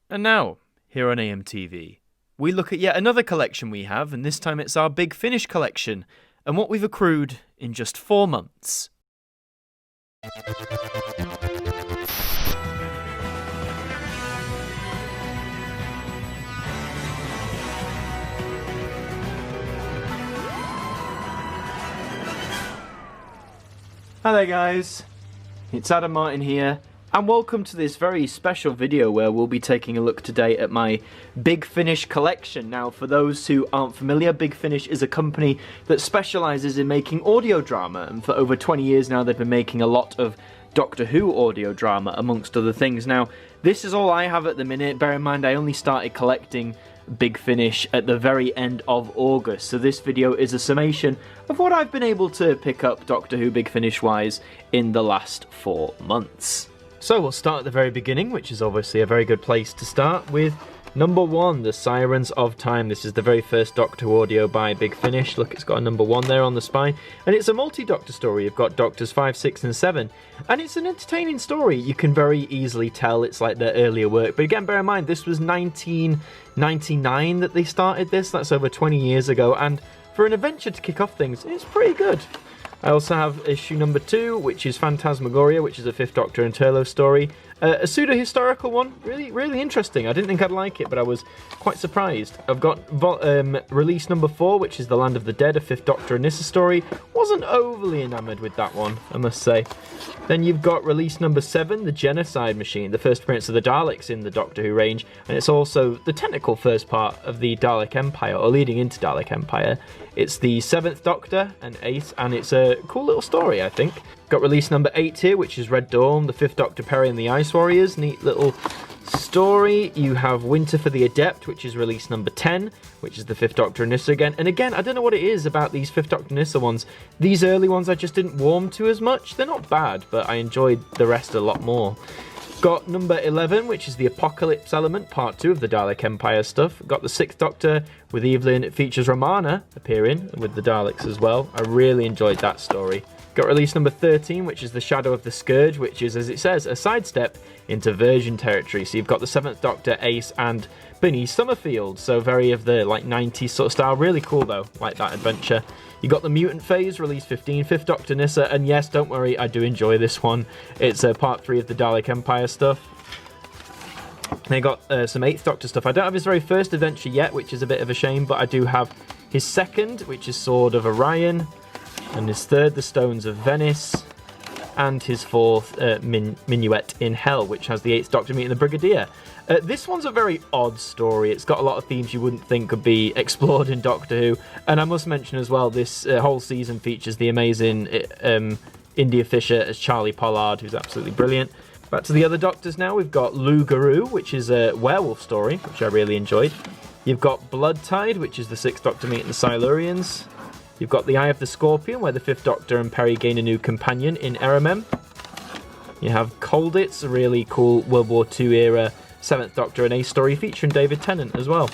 And now, here on AMTV, we look at yet another collection we have, and this time it's our Big Finish collection, and what we've accrued in just 4 months. Hi there guys, it's Martyn here, and welcome to this very special video where we'll be taking a look today at my Big Finish collection. Now, for those who aren't familiar, Big Finish is a company that specialises in making audio drama, and for over 20 years now they've been making a lot of Doctor Who audio drama, amongst other things. Now, this is all I have at the minute. Bear in mind, I only started collecting Big Finish at the very end of August, so this video is a summation of what I've been able to pick up Doctor Who Big Finish wise in the last 4 months. So we'll start at the very beginning, which is obviously a very good place to start, with number 1, The Sirens of Time. This is the very first Doctor Who audio by Big Finish. Look, it's got a number 1 there on the spine, and it's a multi-Doctor story. You've got Doctors 5, 6 and 7, and it's an entertaining story. You can very easily tell it's like their earlier work, but again, bear in mind, this was 1999 that they started this. That's over 20 years ago, and for an adventure to kick off things, it's pretty good. I also have issue number 2, which is Phantasmagoria, which is a 5th Doctor and Turlough story. A pseudo-historical one, really interesting. I didn't think I'd like it, but I was quite surprised. I've got release number 4, which is The Land of the Dead, a 5th Doctor and Nyssa story. Wasn't overly enamoured with that one, I must say. Then you've got release number 7, The Genocide Machine, the first appearance of the Daleks in the Doctor Who range, and it's also the technical first part of the Dalek Empire, or leading into Dalek Empire. It's the 7th Doctor and 8th, and it's a cool little story, I think. Got release number 8 here, which is Red Dawn, the 5th Doctor, Perry and the Ice Warriors. Neat little story. You have Winter for the Adept, which is release number 10, which is the 5th Doctor and Nyssa again. And again, I don't know what it is about these 5th Doctor Nyssa ones. These early ones I just didn't warm to as much. They're not bad, but I enjoyed the rest a lot more. Got number 11, which is the Apocalypse Element, part 2 of the Dalek Empire stuff. Got the 6th Doctor with Evelyn. It features Romana appearing with the Daleks as well. I really enjoyed that story. Got release number 13, which is The Shadow of the Scourge, which is, as it says, a sidestep into Virgin territory. So you've got the 7th Doctor, Ace, and Bernice Summerfield. So very of the 90s sort of style. Really cool though, like that adventure. You got the Mutant Phase, release 15, 5th Doctor Nyssa, and yes, don't worry, I do enjoy this one. It's part 3 of the Dalek Empire stuff. They got some 8th Doctor stuff. I don't have his very first adventure yet, which is a bit of a shame, but I do have his 2nd, which is Sword of Orion, and his 3rd, The Stones of Venice, and his 4th, Minuet in Hell, which has the 8th Doctor meeting the Brigadier. This one's a very odd story. It's got a lot of themes you wouldn't think could be explored in Doctor Who, and I must mention as well, this whole season features the amazing India Fisher as Charlie Pollard, who's absolutely brilliant. Back to the other Doctors now. We've got Lou Garou, which is a werewolf story, which I really enjoyed. You've got Blood Tide, which is the 6th Doctor meeting the Silurians. You've got The Eye of the Scorpion, where the 5th Doctor and Perry gain a new companion in Eramem. You have Colditz, a really cool World War II era 7th Doctor and Ace story featuring David Tennant as well.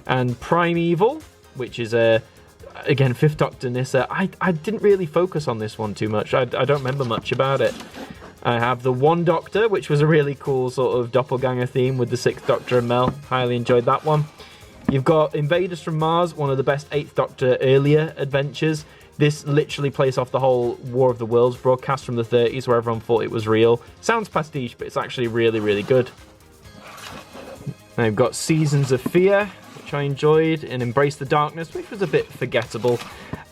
And Primeval, which is again 5th Doctor Nyssa. I didn't really focus on this one too much. I don't remember much about it. I have The One Doctor, which was a really cool sort of doppelganger theme with the 6th Doctor and Mel. Highly enjoyed that one. You've got Invaders from Mars, one of the best 8th Doctor earlier adventures. This literally plays off the whole War of the Worlds broadcast from the 30s where everyone thought it was real. Sounds pastiche, but it's actually really good. Now you've got Seasons of Fear, which I enjoyed, and Embrace the Darkness, which was a bit forgettable,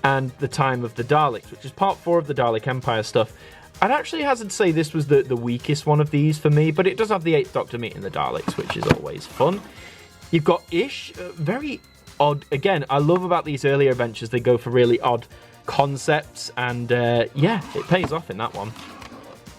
and The Time of the Daleks, which is part 4 of the Dalek Empire stuff. I'd actually hazard to say this was the weakest one of these for me, but it does have the 8th Doctor meeting the Daleks, which is always fun. You've got Ish, very odd. Again, I love about these earlier adventures, they go for really odd concepts, and yeah, it pays off in that one.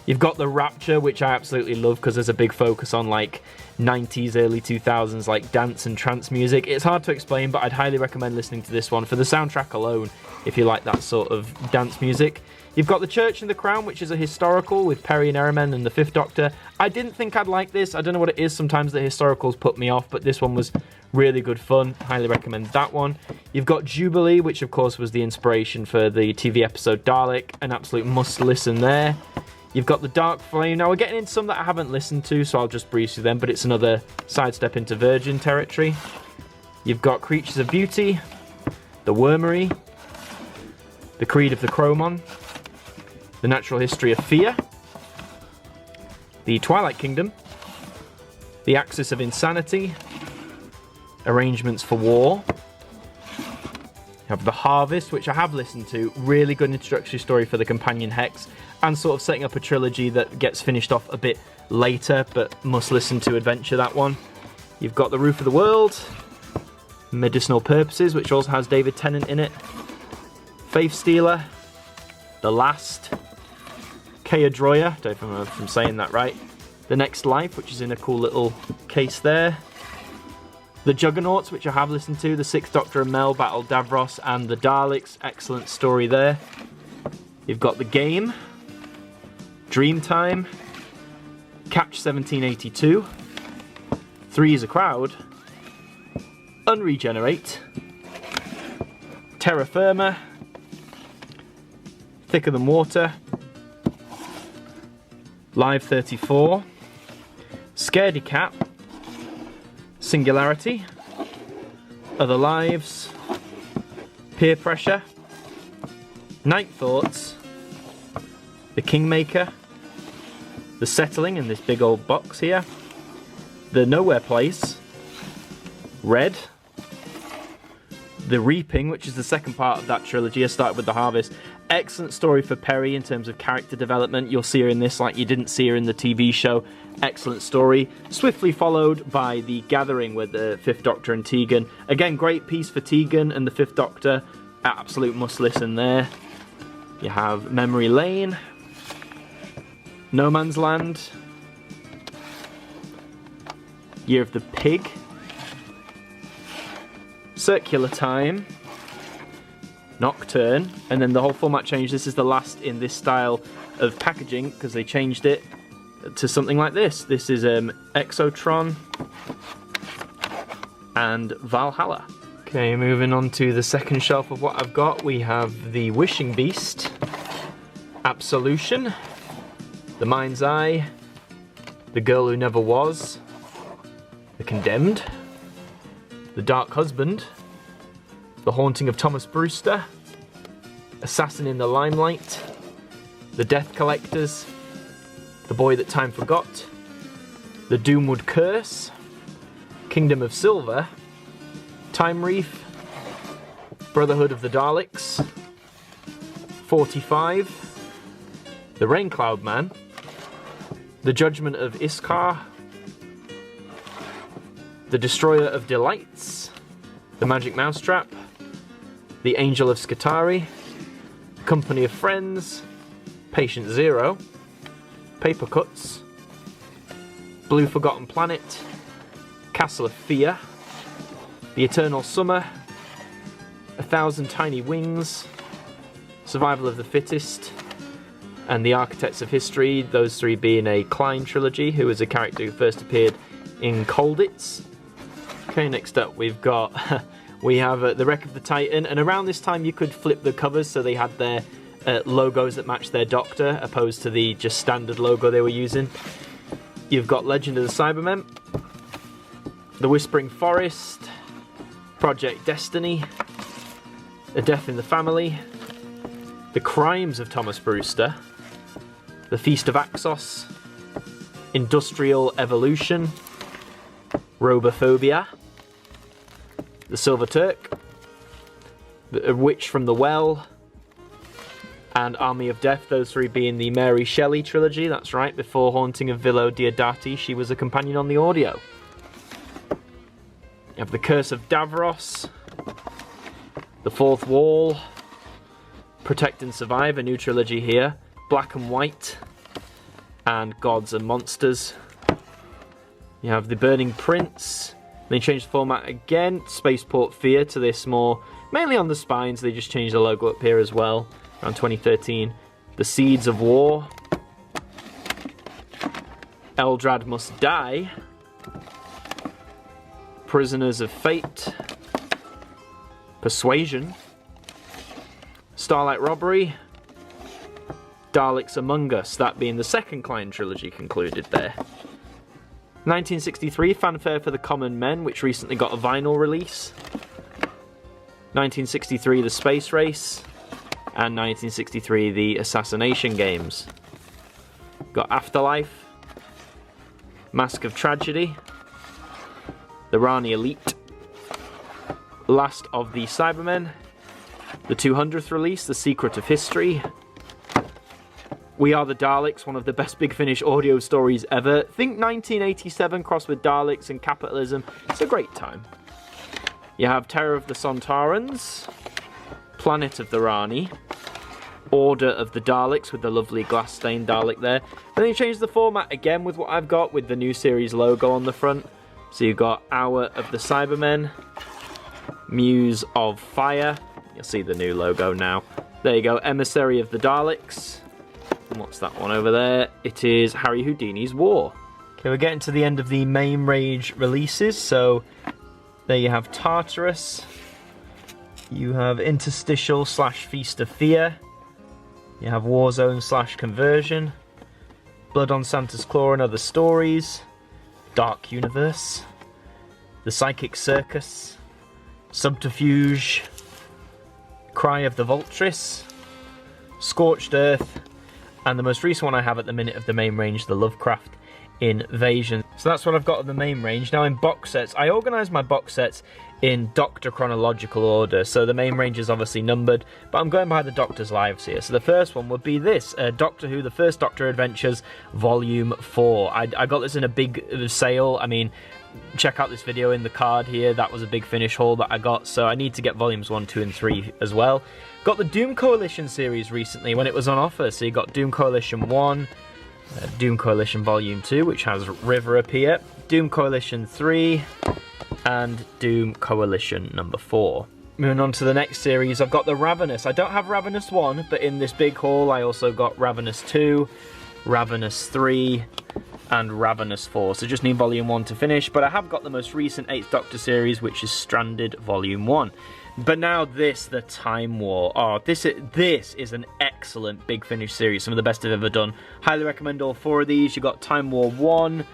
You've got The Rapture, which I absolutely love because there's a big focus on like 90s, early 2000s, like dance and trance music. It's hard to explain, but I'd highly recommend listening to this one for the soundtrack alone if you like that sort of dance music. You've got The Church and the Crown, which is a historical with Perry and Eramem and the 5th Doctor. I didn't think I'd like this. I don't know what it is. Sometimes the historicals put me off, but this one was really good fun. Highly recommend that one. You've got Jubilee, which of course was the inspiration for the TV episode Dalek. An absolute must listen there. You've got the Dark Flame. Now we're getting into some that I haven't listened to, so I'll just breeze through them, but it's another sidestep into Virgin territory. You've got Creatures of Beauty, the Wormery, the Creed of the Chromon, the Natural History of Fear, the Twilight Kingdom, the Axis of Insanity, Arrangements for War. You have The Harvest, which I have listened to. Really good introductory story for the Companion Hex, and sort of setting up a trilogy that gets finished off a bit later, but must listen to adventure, that one. You've got The Roof of the World, Medicinal Purposes, which also has David Tennant in it, Faith Stealer, The Last, Keodroya, don't know if I'm saying that right, The Next Life, which is in a cool little case there, The Juggernauts, which I have listened to, the Sixth Doctor and Mel battle Davros and the Daleks, excellent story there. You've got The Game, Dreamtime, Catch 1782, Three is a Crowd, Unregenerate, Terra Firma, Thicker Than Water, Live 34, Scaredy Cat, Singularity, Other Lives, Peer Pressure, Night Thoughts, The Kingmaker, The Settling in this big old box here, The Nowhere Place, Red, The Reaping, which is the second part of that trilogy. I started with The Harvest. Excellent story for Perry in terms of character development. You'll see her in this like you didn't see her in the TV show. Excellent story. Swiftly followed by The Gathering with the Fifth Doctor and Tegan. Again, great piece for Tegan and the Fifth Doctor. Absolute must listen there. You have Memory Lane, No Man's Land, Year of the Pig, Circular Time, Nocturne, and then the whole format changed. This is the last in this style of packaging because they changed it to something like this. This is Exotron and Valhalla. Okay, moving on to the second shelf of what I've got, we have the Wishing Beast, Absolution, The Mind's Eye, The Girl Who Never Was, The Condemned, The Dark Husband, The Haunting of Thomas Brewster, Assassin in the Limelight, The Death Collectors, The Boy That Time Forgot, The Doomwood Curse, Kingdom of Silver, Time Reef, Brotherhood of the Daleks, 45, The Raincloud Man, The Judgment of Iskar, The Destroyer of Delights, The Magic Mousetrap, The Angel of Skitarii, Company of Friends, Patient Zero, Paper Cuts, Blue Forgotten Planet, Castle of Fear, The Eternal Summer, 1,000 Tiny Wings, Survival of the Fittest, and The Architects of History, those three being a Klein trilogy, who was a character who first appeared in Colditz. Okay, next up we've got, we have The Wreck of the Titan, and around this time you could flip the covers so they had their logos that matched their Doctor, opposed to the just standard logo they were using. You've got Legend of the Cybermen, The Whispering Forest, Project Destiny, A Death in the Family, The Crimes of Thomas Brewster, The Feast of Axos, Industrial Evolution, Robophobia, The Silver Turk, A Witch from the Well, and Army of Death, those three being the Mary Shelley trilogy. That's right, before Haunting of Villo Diodati, she was a companion on the audio. You have The Curse of Davros, The Fourth Wall, Protect and Survive, a new trilogy here, Black and White, and Gods and Monsters. You have The Burning Prince. They changed the format again, Spaceport Fear, to this more, mainly on the spines, they just changed the logo up here as well, around 2013. The Seeds of War, Eldrad Must Die, Prisoners of Fate, Persuasion, Starlight Robbery, Daleks Among Us, that being the second Klein trilogy concluded there. 1963, Fanfare for the Common Men, which recently got a vinyl release. 1963, The Space Race. And 1963, The Assassination Games. Got Afterlife. Mask of Tragedy. The Rani Elite. Last of the Cybermen. The 200th release, The Secret of History. We Are the Daleks, one of the best Big Finish audio stories ever. Think 1987 crossed with Daleks and capitalism. It's a great time. You have Terror of the Sontarans, Planet of the Rani, Order of the Daleks with the lovely glass-stained Dalek there. Then you change the format again with what I've got with the new series logo on the front. So you've got Hour of the Cybermen, Muse of Fire. You'll see the new logo now. There you go, Emissary of the Daleks. And what's that one over there? It is Harry Houdini's War. Okay, we're getting to the end of the main range releases. So there you have Tartarus. You have Interstitial / Feast of Fear. You have Warzone / Conversion. Blood on Santa's Claw and Other Stories. Dark Universe. The Psychic Circus. Subterfuge. Cry of the Vultress. Scorched Earth. And the most recent one I have at the minute of the main range, the Lovecraft Invasion. So that's what I've got of the main range. Now in box sets, I organise my box sets in Doctor chronological order. So the main range is obviously numbered, but I'm going by the Doctor's lives here. So the first one would be this, Doctor Who, The First Doctor Adventures, Volume 4. I got this in a big sale. I mean, check out this video in the card here. That was a Big Finish haul that I got, so I need to get volumes 1, 2 and 3 as well. Got the Doom Coalition series recently when it was on offer. So you got Doom Coalition 1, Doom Coalition Volume 2, which has River appear, Doom Coalition 3, and Doom Coalition number 4. Moving on to the next series, I've got the Ravenous. I don't have Ravenous 1, but in this big haul I also got Ravenous 2, Ravenous 3, and Ravenous 4. So just need Volume 1 to finish, but I have got the most recent 8th Doctor series, which is Stranded Volume 1. But now this, the Time War. Oh, this is an excellent Big Finish series. Some of the best I've ever done. Highly recommend all 4 of these. You've got Time War 1,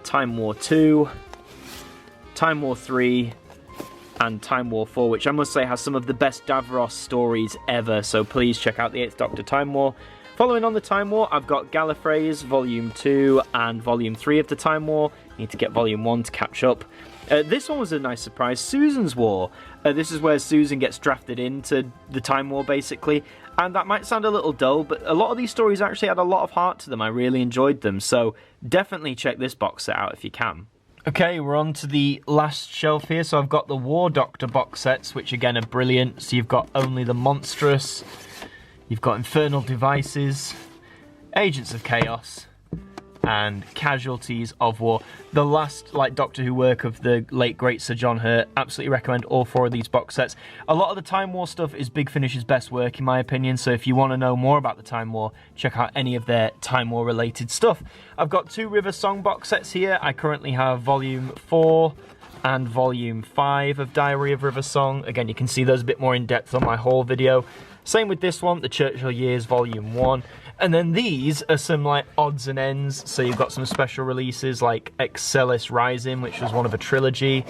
Time War 2, Time War 3, and Time War 4, which I must say has some of the best Davros stories ever. So please check out the 8th Doctor Time War. Following on the Time War, I've got Gallifrey's Volume 2 and Volume 3 of the Time War. Need to get Volume 1 to catch up. This one was a nice surprise, Susan's War. This is where Susan gets drafted into the Time War, basically. And that might sound a little dull, but a lot of these stories actually had a lot of heart to them. I really enjoyed them, so definitely check this box set out if you can. Okay, we're on to the last shelf here. So I've got the War Doctor box sets, which again are brilliant. So you've got Only the Monstrous, you've got Infernal Devices, Agents of Chaos, and Casualties of War. The last Doctor Who work of the late great Sir John Hurt. Absolutely recommend all 4 of these box sets. A lot of the Time War stuff is Big Finish's best work in my opinion, so if you want to know more about the Time War, check out any of their Time War related stuff. I've got 2 River Song box sets here. I currently have Volume 4 and Volume 5 of Diary of River Song. Again, you can see those a bit more in depth on my haul video. Same with this one, the Churchill Years Volume 1. And then these are some odds and ends. So you've got some special releases like Excelis Rising, which was one of a trilogy.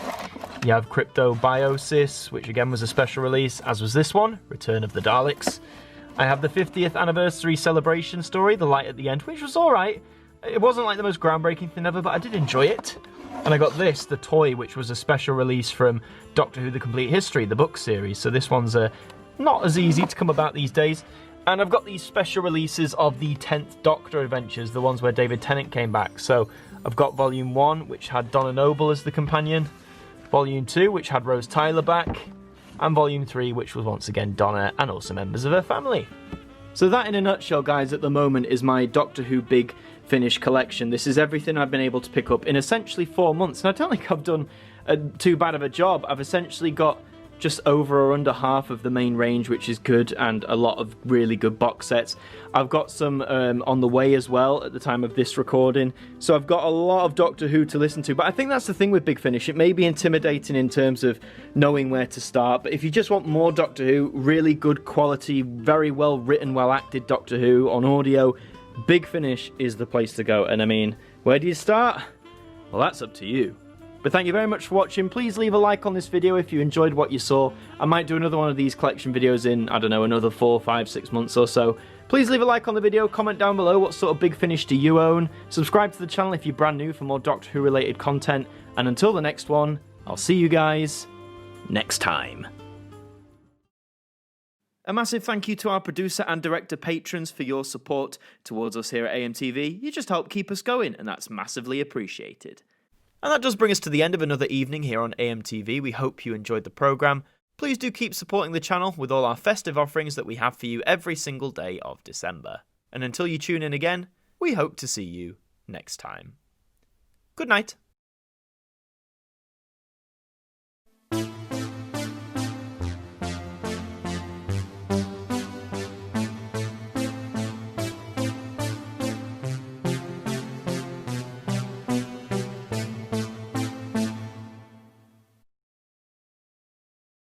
You have Cryptobiosis, which again was a special release, as was this one, Return of the Daleks. I have the 50th anniversary celebration story, The Light at the End, which was alright. It wasn't the most groundbreaking thing ever, but I did enjoy it. And I got this, The Toy, which was a special release from Doctor Who The Complete History, the book series. So this one's not as easy to come about these days. And I've got these special releases of the 10th Doctor adventures, the ones where David Tennant came back. So I've got Volume 1, which had Donna Noble as the companion. Volume 2, which had Rose Tyler back. And Volume 3, which was once again Donna and also members of her family. So that in a nutshell, guys, at the moment is my Doctor Who Big Finish collection. This is everything I've been able to pick up in essentially 4 months. And I don't think I've done too bad of a job. I've essentially got just over or under half of the main range, which is good, and a lot of really good box sets. I've got some on the way as well at the time of this recording, so I've got a lot of Doctor Who to listen to. But I think that's the thing with Big Finish. It may be intimidating in terms of knowing where to start, but if you just want more Doctor Who, really good quality, very well written, well acted Doctor Who on audio, Big Finish is the place to go. And I mean, where do you start? Well, that's up to you. But thank you very much for watching. Please leave a like on this video if you enjoyed what you saw. I might do another one of these collection videos in, I don't know, another 4, 5, 6 months or so. Please leave a like on the video, comment down below what sort of Big Finish do you own. Subscribe to the channel if you're brand new for more Doctor Who related content. And until the next one, I'll see you guys next time. A massive thank you to our producer and director patrons for your support towards us here at AMTV. You just help keep us going, and that's massively appreciated. And that does bring us to the end of another evening here on AMTV. We hope you enjoyed the programme. Please do keep supporting the channel with all our festive offerings that we have for you every single day of December. And until you tune in again, we hope to see you next time. Good night.